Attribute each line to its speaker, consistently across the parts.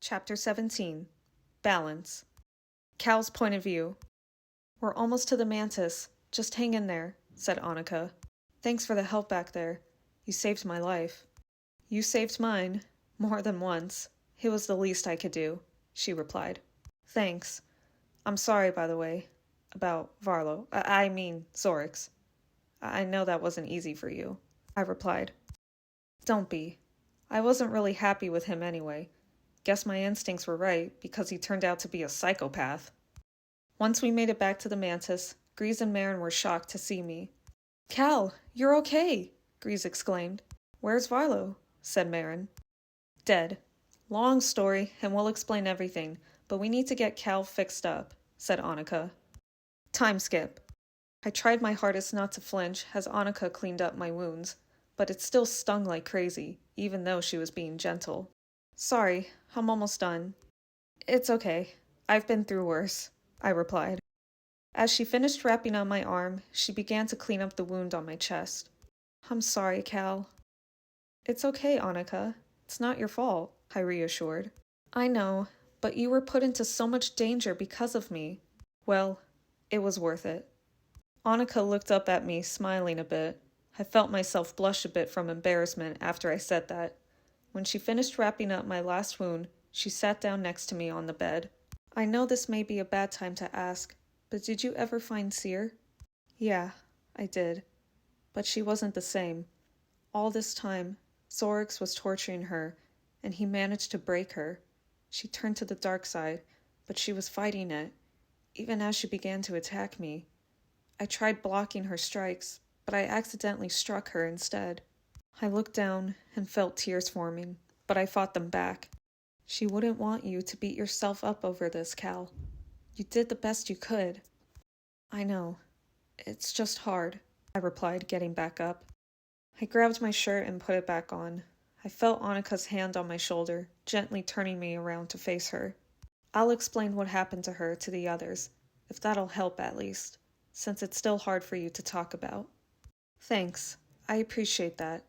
Speaker 1: Chapter 17. Balance. Cal's point of view. "We're almost to the Mantis. Just hang in there," said Annika. "Thanks for the help back there. You saved my life." "You saved mine. More than once. It was the least I could do," she replied. "Thanks. I'm sorry, by the way, about Varlo. I mean, Zorix. I know that wasn't easy for you," I replied. "Don't be. I wasn't really happy with him anyway. Guess my instincts were right, because he turned out to be a psychopath." Once we made it back to the Mantis, Grease and Marin were shocked to see me. "Cal, you're okay," Grease exclaimed. "Where's Varlo?" said Marin. "Dead. Long story, and we'll explain everything, but we need to get Cal fixed up," said Annika. Time skip. I tried my hardest not to flinch as Annika cleaned up my wounds, but it still stung like crazy, even though she was being gentle. "Sorry, I'm almost done." "It's okay. I've been through worse," I replied. As she finished wrapping on my arm, she began to clean up the wound on my chest. "I'm sorry, Cal." "It's okay, Annika. It's not your fault," I reassured. "I know, but you were put into so much danger because of me." "Well, it was worth it." Annika looked up at me, smiling a bit. I felt myself blush a bit from embarrassment after I said that. When she finished wrapping up my last wound, she sat down next to me on the bed. "I know this may be a bad time to ask, but did you ever find Cere?" "Yeah, I did. But she wasn't the same. All this time, Zorix was torturing her, and he managed to break her. She turned to the dark side, but she was fighting it, even as she began to attack me. I tried blocking her strikes, but I accidentally struck her instead. I looked down and felt tears forming, but I fought them back. She wouldn't want you to beat yourself up over this, Cal. You did the best you could." "I know. It's just hard," I replied, getting back up. I grabbed my shirt and put it back on. I felt Annika's hand on my shoulder, gently turning me around to face her. "I'll explain what happened to her to the others, if that'll help at least, since it's still hard for you to talk about." "Thanks. I appreciate that.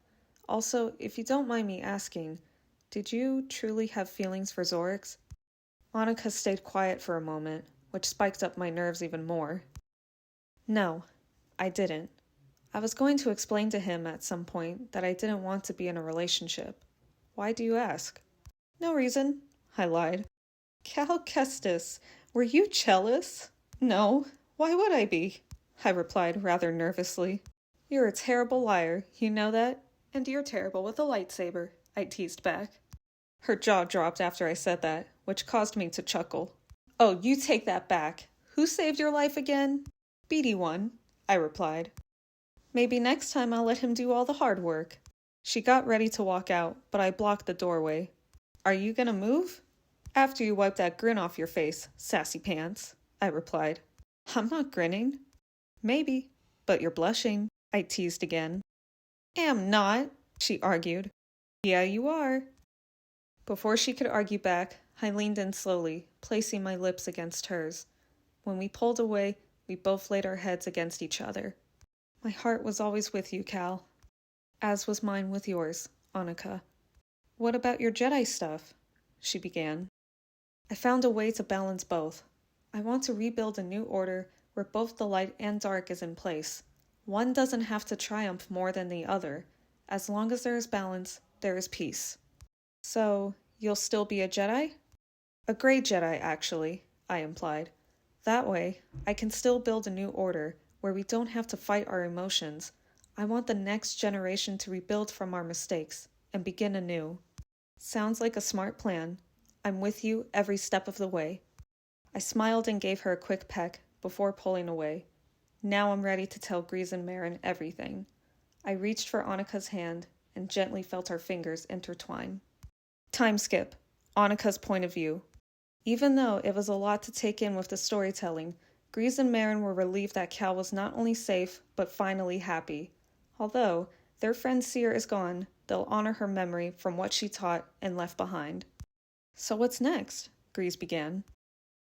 Speaker 1: Also, if you don't mind me asking, did you truly have feelings for Zorix?" Annika stayed quiet for a moment, which spiked up my nerves even more. "No, I didn't. I was going to explain to him at some point that I didn't want to be in a relationship. Why do you ask?" "No reason," I lied. "Cal Kestis, were you jealous?" "No, why would I be?" I replied rather nervously. "You're a terrible liar, you know that? And you're terrible with a lightsaber," I teased back. Her jaw dropped after I said that, which caused me to chuckle. "Oh, you take that back. Who saved your life again?" "BD1, I replied. "Maybe next time I'll let him do all the hard work." She got ready to walk out, but I blocked the doorway. "Are you gonna move?" "After you wipe that grin off your face, sassy pants," I replied. "I'm not grinning." "Maybe, but you're blushing," I teased again. "Am not," she argued. "Yeah, you are." Before she could argue back, I leaned in slowly, placing my lips against hers. When we pulled away, we both laid our heads against each other. "My heart was always with you, Cal." "As was mine with yours, Annika." "What about your Jedi stuff?" she began. "I found a way to balance both. I want to rebuild a new order where both the light and dark is in place. One doesn't have to triumph more than the other. As long as there is balance, there is peace." "So, you'll still be a Jedi?" "A gray Jedi, actually," I implied. "That way, I can still build a new order where we don't have to fight our emotions. I want the next generation to rebuild from our mistakes and begin anew." "Sounds like a smart plan. I'm with you every step of the way." I smiled and gave her a quick peck before pulling away. Now I'm ready to tell Grease and Marin everything. I reached for Annika's hand and gently felt our fingers intertwine. Time skip. Annika's point of view. Even though it was a lot to take in with the storytelling, Grease and Marin were relieved that Cal was not only safe, but finally happy. Although their friend Cere is gone, they'll honor her memory from what she taught and left behind. "So what's next?" Grease began.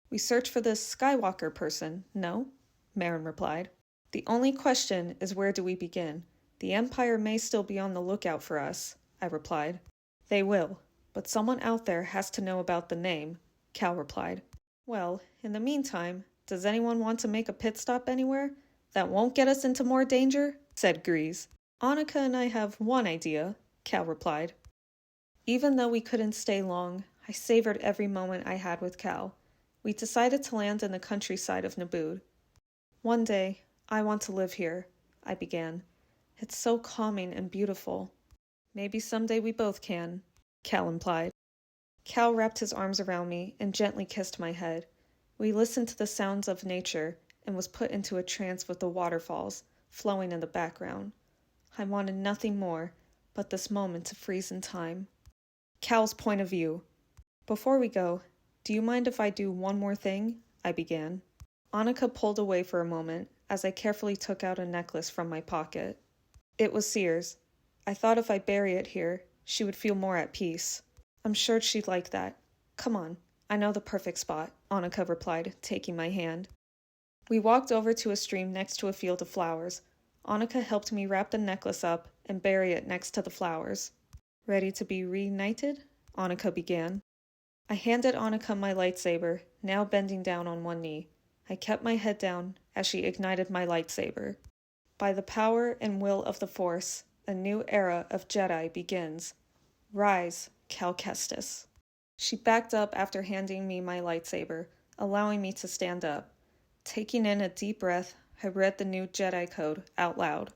Speaker 1: "We search for this Skywalker person, no?" Marin replied. "The only question is, where do we begin? The Empire may still be on the lookout for us," I replied. "They will. but someone out there has to know about the name, Cal replied. Well, in the meantime, does anyone want to make a pit stop anywhere that won't get us into more danger? Said Grease. Annika and I have one idea, Cal replied. Even though we couldn't stay long, I savored every moment I had with Cal. We decided to land in the countryside of Naboo. One day, I want to live here, I began. It's so calming and beautiful. Maybe someday we both can, Cal implied. Cal wrapped his arms around me and gently kissed my head. We listened to the sounds of nature and was put into a trance with the waterfalls flowing in the background. I wanted nothing more but this moment to freeze in time. Cal's point of view. Before we go, do you mind if I do one more thing? I began. Annika pulled away for a moment as I carefully took out a necklace from my pocket. It was Seer's. I thought if I bury it here, she would feel more at peace. I'm sure she'd like that. Come on, I know the perfect spot, Annika replied, taking my hand. We walked over to a stream next to a field of flowers. Annika helped me wrap the necklace up and bury it next to the flowers. Ready to be reunited? Annika began. I handed Annika my lightsaber, now bending down on one knee. I kept my head down as she ignited my lightsaber. By the power and will of the Force, a new era of Jedi begins. Rise, Cal Kestis. She backed up after handing me my lightsaber, allowing me to stand up. Taking in a deep breath, I read the new Jedi Code out loud.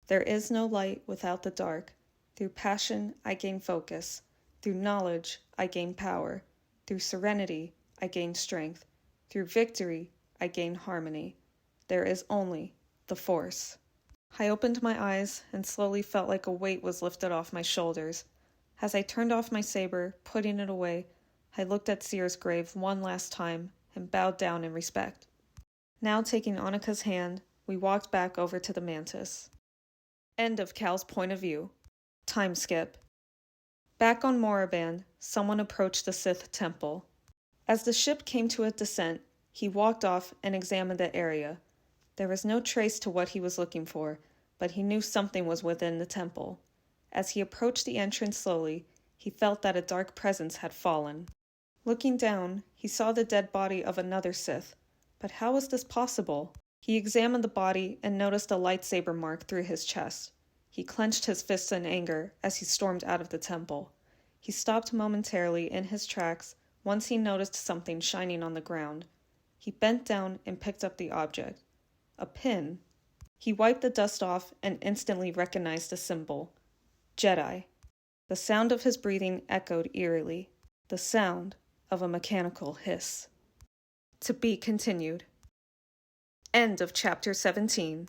Speaker 1: There is no light without the dark. Through passion, I gain focus. Through knowledge, I gain power. Through serenity, I gain strength. Through victory, I gain harmony. There is only the Force. I opened my eyes and slowly felt like a weight was lifted off my shoulders. As I turned off my saber, putting it away, I looked at Seer's grave one last time and bowed down in respect. Now taking Annika's hand, we walked back over to the Mantis. End of Cal's point of view. Time skip. Back on Moraband, someone approached the Sith temple. As the ship came to a descent, he walked off and examined the area. There was no trace to what he was looking for, but he knew something was within the temple. As he approached the entrance slowly, he felt that a dark presence had fallen. Looking down, he saw the dead body of another Sith. But how was this possible? He examined the body and noticed a lightsaber mark through his chest. He clenched his fists in anger as he stormed out of the temple. He stopped momentarily in his tracks once he noticed something shining on the ground. He bent down and picked up the object. A pin. He wiped the dust off and instantly recognized the symbol. Jedi. The sound of his breathing echoed eerily. The sound of a mechanical hiss. To be continued. End of Chapter 17.